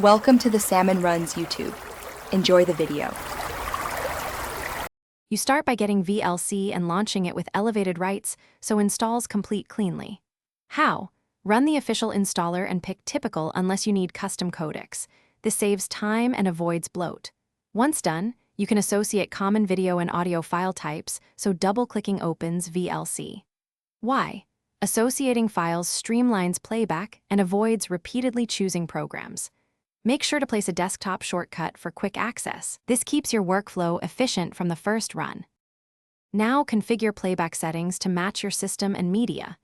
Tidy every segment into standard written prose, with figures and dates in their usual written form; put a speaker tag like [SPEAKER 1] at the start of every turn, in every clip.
[SPEAKER 1] Welcome to the Salmon Runs YouTube. Enjoy the video.
[SPEAKER 2] You start by getting VLC and launching it with elevated rights so installs complete cleanly. How? Run the official installer and pick typical unless you need custom codecs. This saves time and avoids bloat. Once done, you can associate common video and audio file types, so double-clicking opens VLC. Why? Associating files streamlines playback and avoids repeatedly choosing programs. Make sure to place a desktop shortcut for quick access. This keeps your workflow efficient from the first run. Now configure playback settings to match your system and media.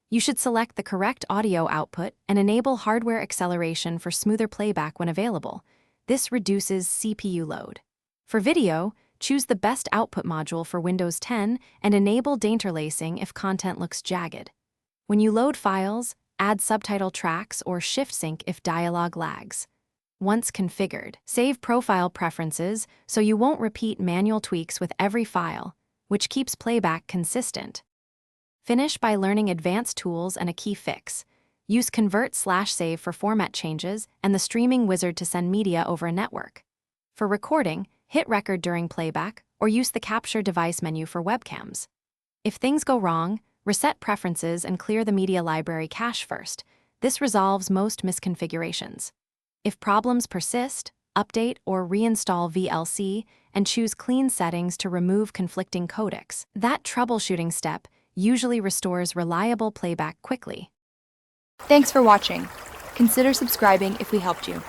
[SPEAKER 2] You should select the correct audio output and enable hardware acceleration for smoother playback when available. This reduces CPU load. For video, choose the best output module for Windows 10 and enable deinterlacing if content looks jagged. When you load files, add subtitle tracks or shift sync if dialogue lags. Once configured, save profile preferences so you won't repeat manual tweaks with every file, which keeps playback consistent. Finish by learning advanced tools and a key fix. Use convert/save for format changes and the streaming wizard to send media over a network. For recording, hit record during playback or use the capture device menu for webcams. If things go wrong, reset preferences and clear the media library cache first. This resolves most misconfigurations. If problems persist, update or reinstall VLC and choose clean settings to remove conflicting codecs. That troubleshooting step usually restores reliable playback quickly.
[SPEAKER 1] Thanks for watching. Consider subscribing if we helped you.